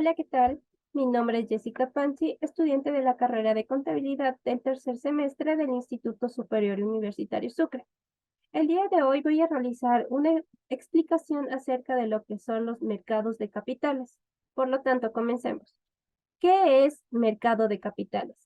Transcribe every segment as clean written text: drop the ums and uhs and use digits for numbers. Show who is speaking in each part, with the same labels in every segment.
Speaker 1: Hola, ¿qué tal? Mi nombre es Jessica Panchi, estudiante de la carrera de Contabilidad del tercer semestre del Instituto Superior Universitario Sucre. El día de hoy voy a realizar una explicación acerca de lo que son los mercados de capitales. Por lo tanto, comencemos. ¿Qué es mercado de capitales?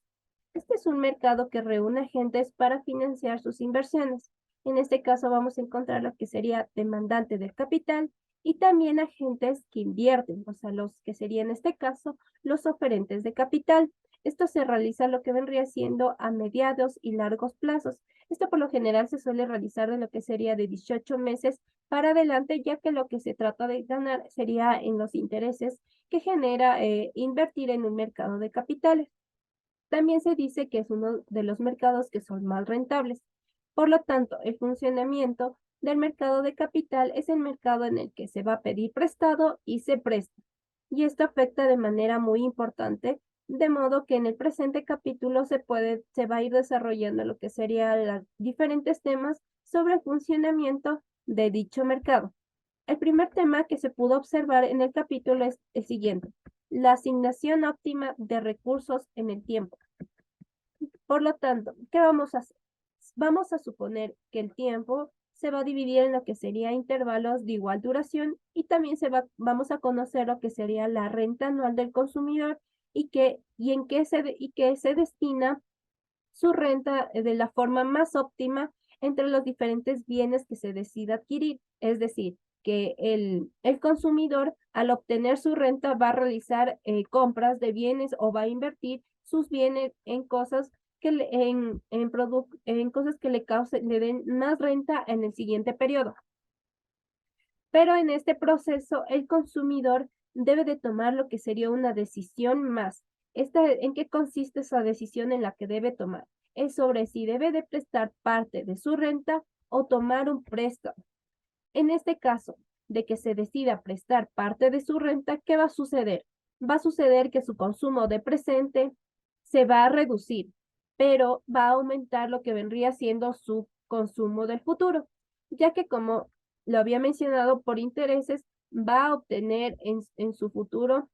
Speaker 1: Este es un mercado que reúne agentes para financiar sus inversiones. En este caso vamos a encontrar lo que sería demandante del capital y también agentes que invierten, o sea, los que serían en este caso los oferentes de capital. Esto se realiza lo que vendría siendo a mediados y largos plazos. Esto por lo general se suele realizar de lo que sería de 18 meses para adelante, ya que lo que se trata de ganar sería en los intereses que genera invertir en un mercado de capitales. También se dice que es uno de los mercados que son más rentables. Por lo tanto, el funcionamiento del mercado de capital es el mercado en el que se va a pedir prestado y se presta. Y esto afecta de manera muy importante, de modo que en el presente capítulo se va a ir desarrollando lo que serían los diferentes temas sobre el funcionamiento de dicho mercado. El primer tema que se pudo observar en el capítulo es el siguiente: la asignación óptima de recursos en el tiempo. Por lo tanto, ¿qué vamos a hacer? Vamos a suponer que el tiempo se va a dividir en lo que sería intervalos de igual duración y también vamos a conocer lo que sería la renta anual del consumidor y que se destina su renta de la forma más óptima entre los diferentes bienes que se decida adquirir. Es decir, que el consumidor al obtener su renta va a realizar compras de bienes o va a invertir sus bienes en cosas en cosas que le den más renta en el siguiente periodo. Pero en este proceso, el consumidor debe de tomar lo que sería una decisión más. ¿En qué consiste esa decisión en la que debe tomar? Es sobre si debe de prestar parte de su renta o tomar un préstamo. En este caso, de que se decida prestar parte de su renta, ¿qué va a suceder? Va a suceder que su consumo de presente se va a reducir, pero va a aumentar lo que vendría siendo su consumo del futuro, ya que como lo había mencionado, por intereses va a obtener en su futuro,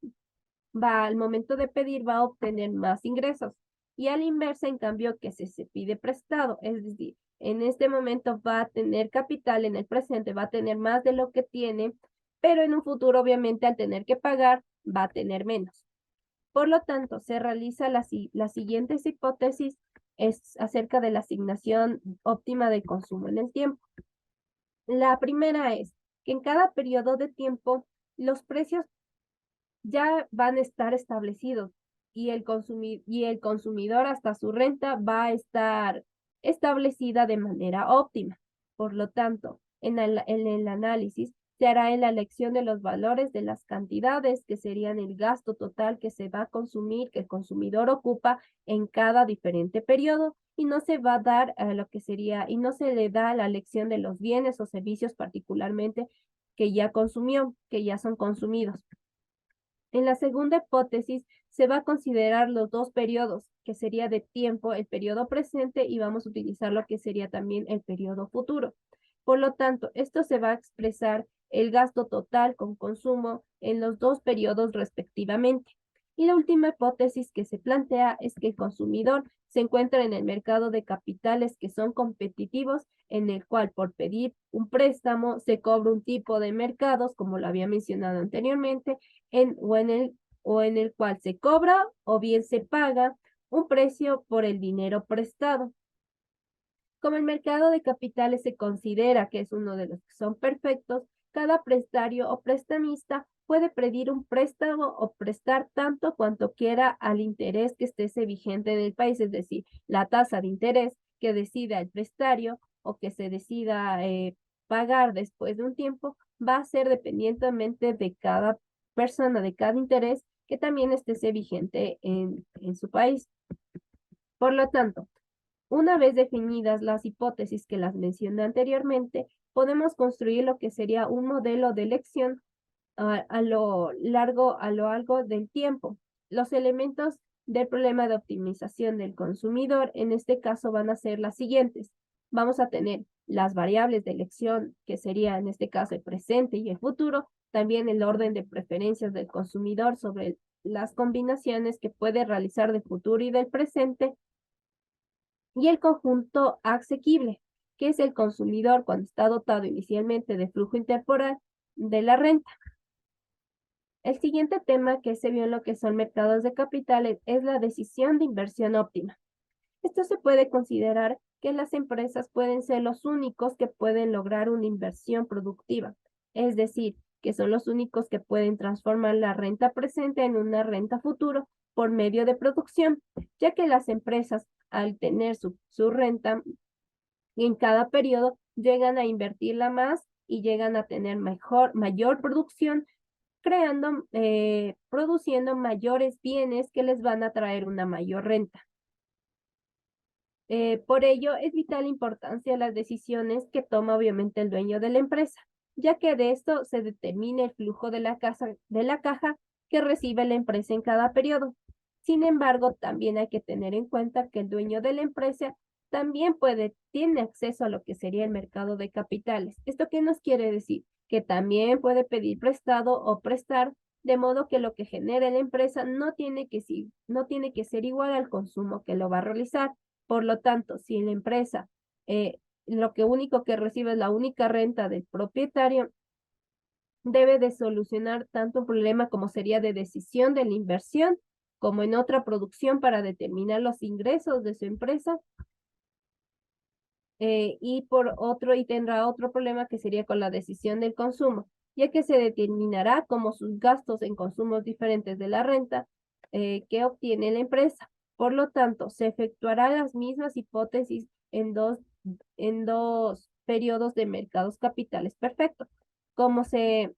Speaker 1: al momento de pedir, va a obtener más ingresos. Y a la inversa, en cambio, que se pide prestado, es decir, en este momento va a tener capital, en el presente va a tener más de lo que tiene, pero en un futuro, obviamente, al tener que pagar, va a tener menos. Por lo tanto, se realiza las siguientes hipótesis es acerca de la asignación óptima de consumo en el tiempo. La primera es que en cada periodo de tiempo los precios ya van a estar establecidos y el consumidor hasta su renta va a estar establecida de manera óptima. Por lo tanto, en el análisis se hará en la elección de los valores de las cantidades que serían el gasto total que se va a consumir, que el consumidor ocupa en cada diferente periodo, y no se va a dar lo que sería, y no se le da la elección de los bienes o servicios particularmente que ya consumió, que ya son consumidos. En la segunda hipótesis se va a considerar los dos periodos, que sería de tiempo, el periodo presente, y vamos a utilizar lo que sería también el periodo futuro. Por lo tanto, esto se va a expresar el gasto total con consumo en los dos periodos respectivamente. Y la última hipótesis que se plantea es que el consumidor se encuentra en el mercado de capitales que son competitivos, en el cual por pedir un préstamo se cobra un tipo de mercados, como lo había mencionado anteriormente, o en el cual se cobra o bien se paga un precio por el dinero prestado. Como el mercado de capitales se considera que es uno de los que son perfectos, cada prestario o prestamista puede pedir un préstamo o prestar tanto cuanto quiera al interés que esté vigente en el país, es decir, la tasa de interés que decida el prestario o que se decida pagar después de un tiempo va a ser dependientemente de cada persona, de cada interés que también esté vigente en su país. Por lo tanto, una vez definidas las hipótesis que las mencioné anteriormente, podemos construir lo que sería un modelo de elección a lo largo del tiempo. Los elementos del problema de optimización del consumidor en este caso van a ser las siguientes. Vamos a tener las variables de elección, que sería en este caso el presente y el futuro, también el orden de preferencias del consumidor sobre las combinaciones que puede realizar del futuro y del presente, y el conjunto asequible, que es el consumidor cuando está dotado inicialmente de flujo intemporal de la renta. El siguiente tema que se vio en lo que son mercados de capitales es la decisión de inversión óptima. Esto se puede considerar que las empresas pueden ser los únicos que pueden lograr una inversión productiva, es decir, que son los únicos que pueden transformar la renta presente en una renta futuro por medio de producción, ya que las empresas, al tener su renta en cada periodo, llegan a invertirla más y llegan a tener mayor producción, produciendo mayores bienes que les van a traer una mayor renta. Por ello, es vital importancia las decisiones que toma obviamente el dueño de la empresa, ya que de esto se determina el flujo de la caja que recibe la empresa en cada periodo. Sin embargo, también hay que tener en cuenta que el dueño de la empresa también tiene acceso a lo que sería el mercado de capitales. ¿Esto qué nos quiere decir? Que también puede pedir prestado o prestar, de modo que lo que genere la empresa no tiene que ser igual al consumo que lo va a realizar. Por lo tanto, si la empresa lo único que recibe es la única renta del propietario, debe de solucionar tanto un problema como sería de decisión de la inversión, como en otra producción para determinar los ingresos de su empresa. Y tendrá otro problema que sería con la decisión del consumo, ya que se determinará como sus gastos en consumos diferentes de la renta que obtiene la empresa. Por lo tanto, se efectuarán las mismas hipótesis en dos periodos de mercados capitales perfectos. Como se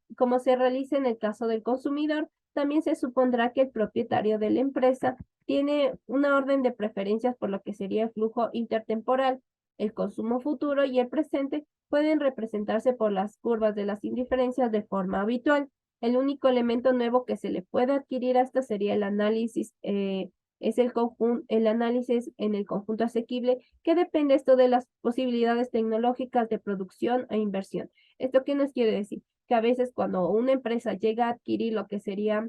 Speaker 1: realiza en el caso del consumidor, también se supondrá que el propietario de la empresa tiene una orden de preferencias por lo que sería el flujo intertemporal. El consumo futuro y el presente pueden representarse por las curvas de las indiferencias de forma habitual. El único elemento nuevo que se le puede adquirir a esta sería el análisis, el análisis en el conjunto asequible, que depende esto de las posibilidades tecnológicas de producción e inversión. ¿Esto qué nos quiere decir? Que a veces cuando una empresa llega a adquirir lo que sería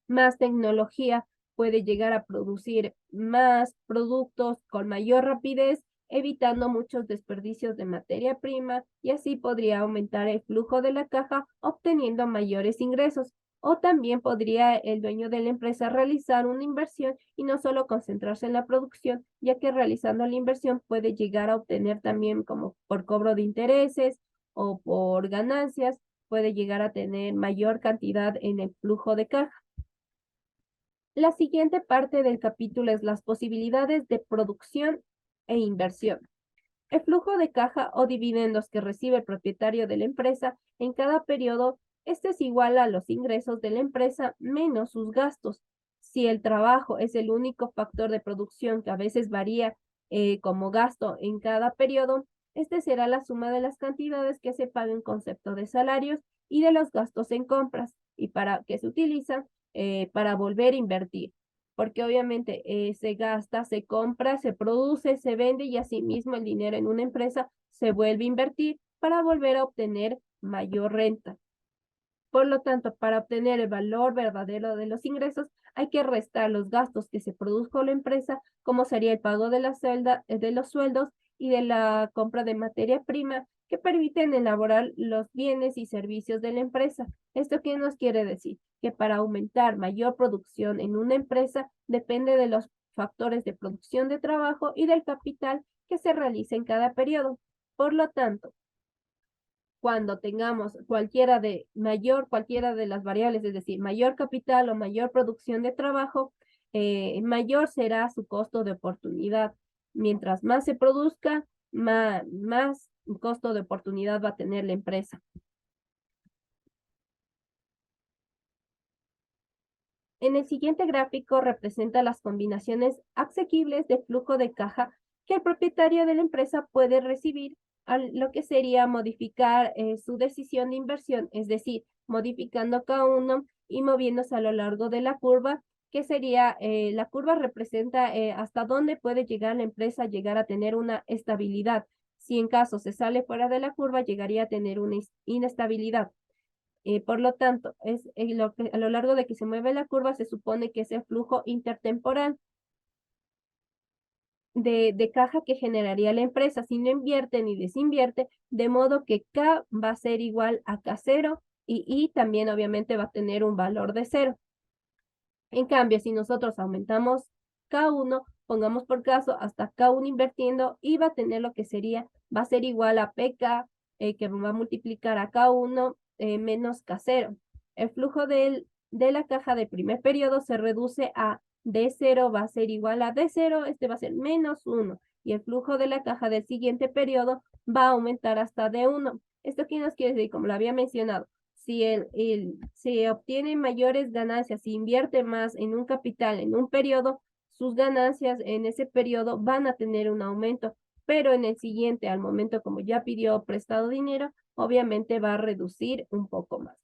Speaker 1: más tecnología, puede llegar a producir más productos con mayor rapidez, evitando muchos desperdicios de materia prima, y así podría aumentar el flujo de la caja, obteniendo mayores ingresos. O también podría el dueño de la empresa realizar una inversión y no solo concentrarse en la producción, ya que realizando la inversión puede llegar a obtener también, como por cobro de intereses o por ganancias, puede llegar a tener mayor cantidad en el flujo de caja. La siguiente parte del capítulo es las posibilidades de producción e inversión. El flujo de caja o dividendos que recibe el propietario de la empresa en cada periodo, este es igual a los ingresos de la empresa menos sus gastos. Si el trabajo es el único factor de producción que a veces varía como gasto en cada periodo, este será la suma de las cantidades que se pagan en concepto de salarios y de los gastos en compras y para que se utilizan para volver a invertir, porque obviamente se gasta, se compra, se produce, se vende y asimismo el dinero en una empresa se vuelve a invertir para volver a obtener mayor renta. Por lo tanto, para obtener el valor verdadero de los ingresos, hay que restar los gastos que se produjo la empresa, como sería el pago de de los sueldos y de la compra de materia prima, que permiten elaborar los bienes y servicios de la empresa. ¿Esto qué nos quiere decir? Que para aumentar mayor producción en una empresa depende de los factores de producción de trabajo y del capital que se realiza en cada periodo. Por lo tanto, cuando tengamos cualquiera de las variables, es decir, mayor capital o mayor producción de trabajo, mayor será su costo de oportunidad. Mientras más se produzca, más costo de oportunidad va a tener la empresa. En el siguiente gráfico representa las combinaciones asequibles de flujo de caja que el propietario de la empresa puede recibir, lo que sería modificar su decisión de inversión, es decir, modificando cada uno y moviéndose a lo largo de la curva, que sería, la curva representa hasta dónde puede llegar la empresa, llegar a tener una estabilidad. Si en caso se sale fuera de la curva, llegaría a tener una inestabilidad. Por lo tanto, a lo largo de que se mueve la curva se supone que es el flujo intertemporal de caja que generaría la empresa si no invierte ni desinvierte, de modo que K va a ser igual a K0 y I también obviamente va a tener un valor de 0. En cambio, si nosotros aumentamos K1, pongamos por caso hasta K1 invirtiendo, I va a tener lo que sería, va a ser igual a PK, que va a multiplicar a K1 menos K0. El flujo de la caja de primer periodo se reduce a D0 va a ser igual a D0, este va a ser menos 1. Y el flujo de la caja del siguiente periodo va a aumentar hasta D1. ¿Esto qué nos quiere decir? Como lo había mencionado, si se obtiene mayores ganancias, si invierte más en un capital en un periodo, sus ganancias en ese periodo van a tener un aumento, pero en el siguiente, al momento como ya pidió prestado dinero, obviamente va a reducir un poco más.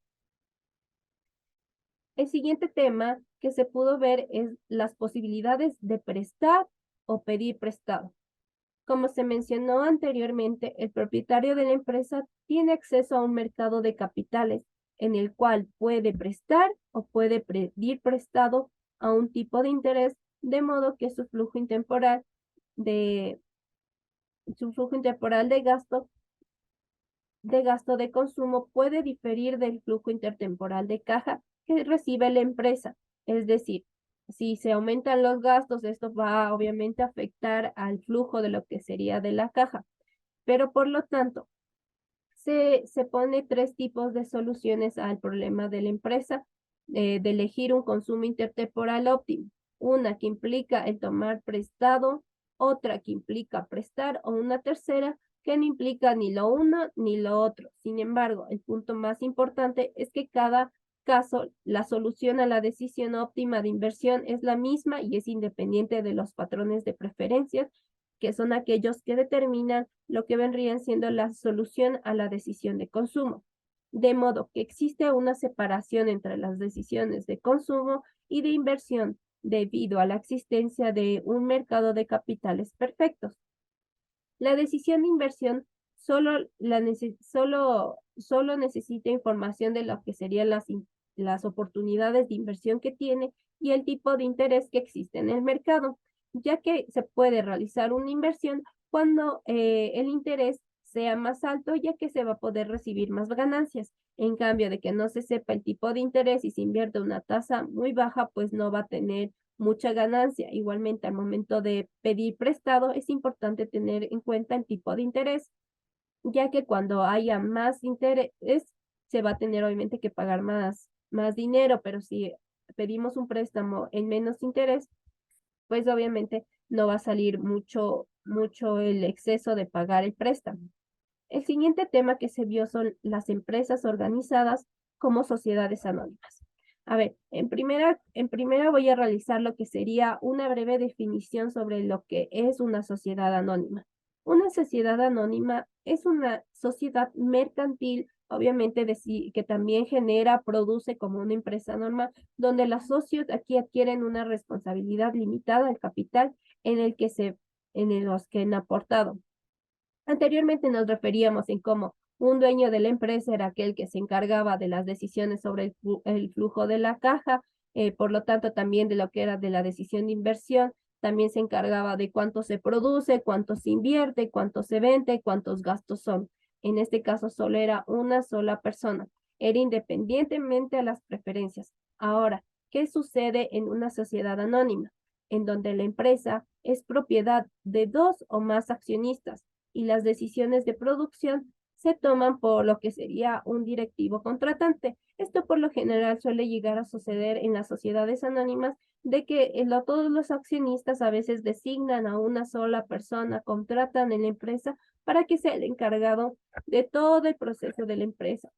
Speaker 1: El siguiente tema que se pudo ver es las posibilidades de prestar o pedir prestado. Como se mencionó anteriormente, el propietario de la empresa tiene acceso a un mercado de capitales en el cual puede prestar o puede pedir prestado a un tipo de interés, de modo que su flujo intemporal de gasto de consumo puede diferir del flujo intertemporal de caja que recibe la empresa. Es decir, si se aumentan los gastos, esto va obviamente a afectar al flujo de lo que sería de la caja. Pero por lo tanto, se pone tres tipos de soluciones al problema de la empresa de elegir un consumo intertemporal óptimo. Una que implica el tomar prestado, otra que implica prestar o una tercera que no implica ni lo uno ni lo otro. Sin embargo, el punto más importante es que cada caso, la solución a la decisión óptima de inversión es la misma y es independiente de los patrones de preferencias, que son aquellos que determinan lo que vendrían siendo la solución a la decisión de consumo. De modo que existe una separación entre las decisiones de consumo y de inversión debido a la existencia de un mercado de capitales perfectos. La decisión de inversión solo necesita información de lo que serían las oportunidades de inversión que tiene y el tipo de interés que existe en el mercado, ya que se puede realizar una inversión cuando el interés sea más alto, ya que se va a poder recibir más ganancias. En cambio de que no se sepa el tipo de interés y se invierte una tasa muy baja, pues no va a tener mucha ganancia. Igualmente, al momento de pedir prestado, es importante tener en cuenta el tipo de interés, ya que cuando haya más interés, se va a tener obviamente que pagar más dinero, pero si pedimos un préstamo en menos interés, pues obviamente no va a salir mucho el exceso de pagar el préstamo. El siguiente tema que se vio son las empresas organizadas como sociedades anónimas. A ver, en primera voy a realizar lo que sería una breve definición sobre lo que es una sociedad anónima. Una sociedad anónima es una sociedad mercantil, obviamente que también produce como una empresa normal, donde los socios aquí adquieren una responsabilidad limitada al capital en los que han aportado. Anteriormente nos referíamos en cómo un dueño de la empresa era aquel que se encargaba de las decisiones sobre el flujo de la caja, por lo tanto también de lo que era de la decisión de inversión, también se encargaba de cuánto se produce, cuánto se invierte, cuánto se vende, cuántos gastos son. En este caso solo era una sola persona, era independientemente a las preferencias. Ahora, ¿qué sucede en una sociedad anónima? En donde la empresa es propiedad de dos o más accionistas y las decisiones de producción se toman por lo que sería un directivo contratante. Esto por lo general suele llegar a suceder en las sociedades anónimas de que todos los accionistas a veces designan a una sola persona, contratan en la empresa para que sea el encargado de todo el proceso de la empresa,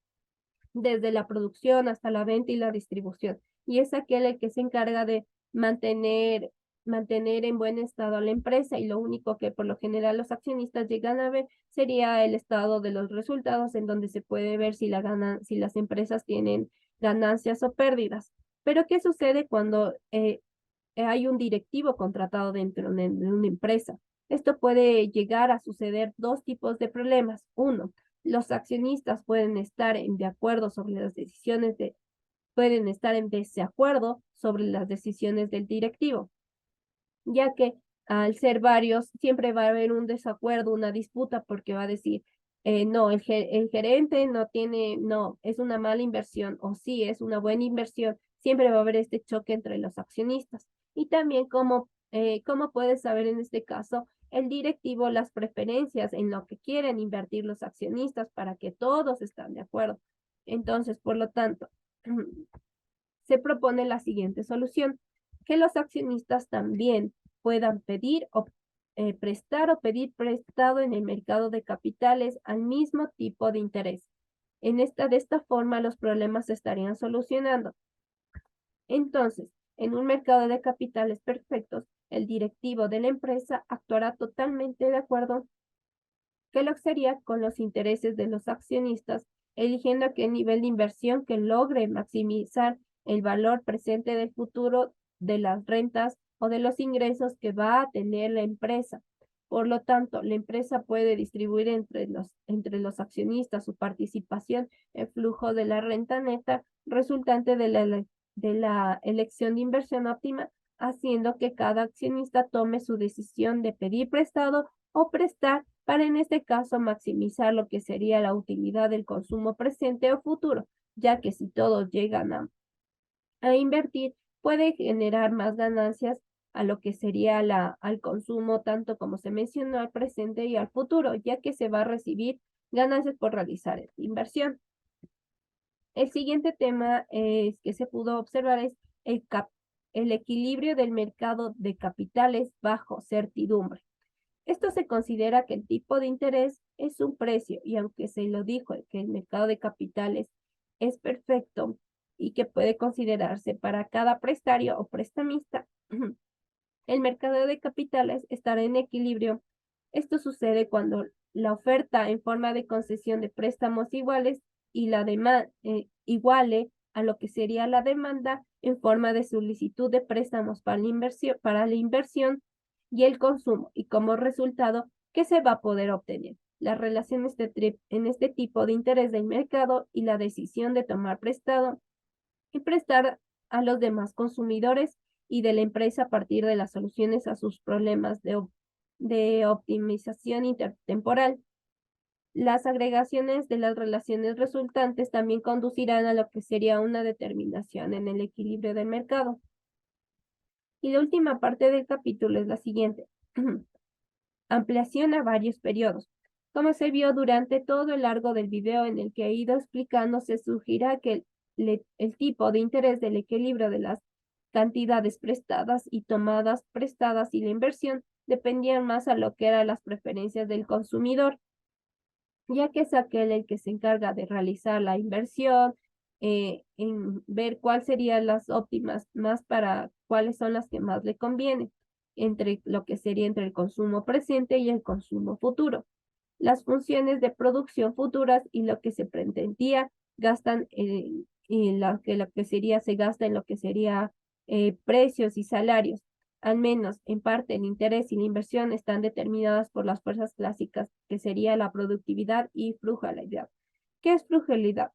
Speaker 1: desde la producción hasta la venta y la distribución. Y es aquel el que se encarga de mantener en buen estado a la empresa y lo único que por lo general los accionistas llegan a ver sería el estado de los resultados en donde se puede ver si las empresas tienen ganancias o pérdidas. Pero ¿qué sucede cuando hay un directivo contratado dentro de una empresa? Esto puede llegar a suceder dos tipos de problemas. Uno, Los accionistas pueden estar en pueden estar en desacuerdo sobre las decisiones del directivo, ya que al ser varios siempre va a haber un desacuerdo, una disputa, porque va a decir, no, el gerente no, es una mala inversión, o sí, es una buena inversión. Siempre va a haber este choque entre los accionistas. Y también cómo puedes saber en este caso el directivo las preferencias en lo que quieren invertir los accionistas para que todos estén de acuerdo. Entonces, por lo tanto, se propone la siguiente solución: que los accionistas también puedan prestar o pedir prestado en el mercado de capitales al mismo tipo de interés. De esta forma, los problemas se estarían solucionando. Entonces, en un mercado de capitales perfectos, el directivo de la empresa actuará totalmente de acuerdo que lo sería con los intereses de los accionistas, eligiendo aquel nivel de inversión que logre maximizar el valor presente del futuro de las rentas o de los ingresos que va a tener la empresa. Por lo tanto, la empresa puede distribuir entre los accionistas su participación en flujo de la renta neta resultante de la elección de inversión óptima, haciendo que cada accionista tome su decisión de pedir prestado o prestar para en este caso maximizar lo que sería la utilidad del consumo presente o futuro, ya que si todos llegan a invertir, puede generar más ganancias a lo que sería al consumo, tanto como se mencionó, al presente y al futuro, ya que se va a recibir ganancias por realizar esta inversión. El siguiente tema que se pudo observar es el equilibrio del mercado de capitales bajo certidumbre. Esto se considera que el tipo de interés es un precio, y aunque se lo dijo que el mercado de capitales es perfecto y que puede considerarse para cada prestario o prestamista, el mercado de capitales estará en equilibrio. Esto sucede cuando la oferta en forma de concesión de préstamos iguales y la demanda iguale a lo que sería la demanda en forma de solicitud de préstamos para la inversión y el consumo, y como resultado, ¿qué se va a poder obtener? Las relaciones en este tipo de interés del mercado y la decisión de tomar prestado y prestar a los demás consumidores y de la empresa a partir de las soluciones a sus problemas de optimización intertemporal. Las agregaciones de las relaciones resultantes también conducirán a lo que sería una determinación en el equilibrio del mercado. Y la última parte del capítulo es la siguiente. Ampliación a varios periodos. Como se vio durante todo el largo del video en el que he ido explicando, se sugerirá que el tipo de interés del equilibrio de las cantidades prestadas y tomadas prestadas y la inversión dependían más a lo que eran las preferencias del consumidor, ya que es aquel el que se encarga de realizar la inversión, en ver cuáles serían las óptimas más para cuáles son las que más le convienen, entre lo que sería entre el consumo presente y el consumo futuro. Las funciones de producción futuras y lo que se pretendía gastan y lo que sería se gasta en lo que sería precios y salarios. Al menos en parte el interés y la inversión están determinadas por las fuerzas clásicas, que sería la productividad y frugalidad. ¿Qué es frugalidad?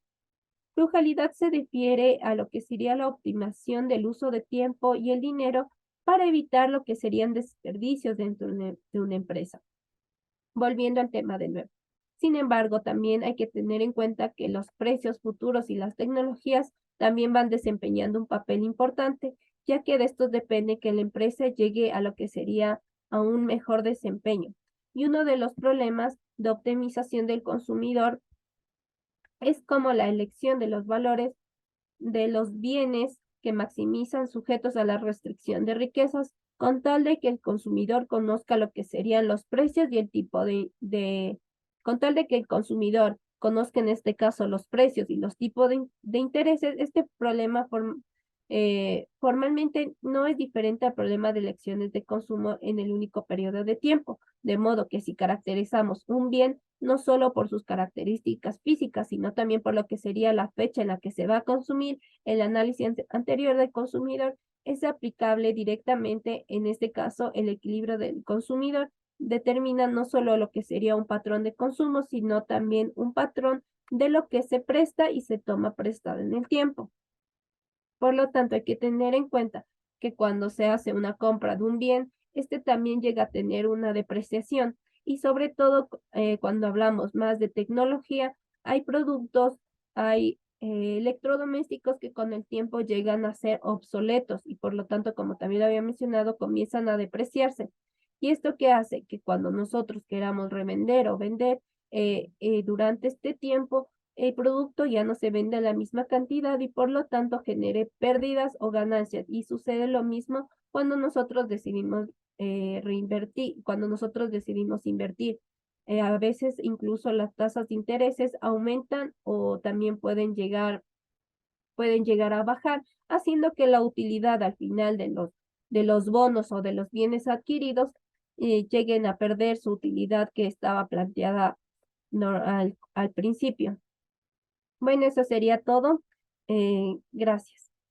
Speaker 1: Frugalidad se refiere a lo que sería la optimización del uso de tiempo y el dinero para evitar lo que serían desperdicios dentro de una empresa. Volviendo al tema de nuevo. Sin embargo, también hay que tener en cuenta que los precios futuros y las tecnologías también van desempeñando un papel importante, ya que de estos depende que la empresa llegue a lo que sería a un mejor desempeño. Y uno de los problemas de optimización del consumidor es como la elección de los valores de los bienes que maximizan sujetos a la restricción de riquezas, con tal de que el consumidor conozca lo que serían los precios y el tipo con tal de que el consumidor conozca en este caso los precios y los tipos de intereses. Este problema formalmente no es diferente al problema de elecciones de consumo en el único periodo de tiempo, de modo que si caracterizamos un bien no solo por sus características físicas, sino también por lo que sería la fecha en la que se va a consumir, el análisis anterior del consumidor es aplicable directamente, en este caso, el equilibrio del consumidor, determina no solo lo que sería un patrón de consumo, sino también un patrón de lo que se presta y se toma prestado en el tiempo. Por lo tanto, hay que tener en cuenta que cuando se hace una compra de un bien, este también llega a tener una depreciación y sobre todo cuando hablamos más de tecnología, hay productos, hay electrodomésticos que con el tiempo llegan a ser obsoletos y por lo tanto, como también lo había mencionado, comienzan a depreciarse. ¿Y esto qué hace? Que cuando nosotros queramos revender o vender durante este tiempo, el producto ya no se vende a la misma cantidad y por lo tanto genere pérdidas o ganancias. Y sucede lo mismo cuando nosotros decidimos reinvertir, cuando nosotros decidimos invertir. A veces incluso las tasas de intereses aumentan o también pueden llegar a bajar, haciendo que la utilidad al final de los bonos o de los bienes adquiridos lleguen a perder su utilidad que estaba planteada al principio. Bueno, eso sería todo. Gracias.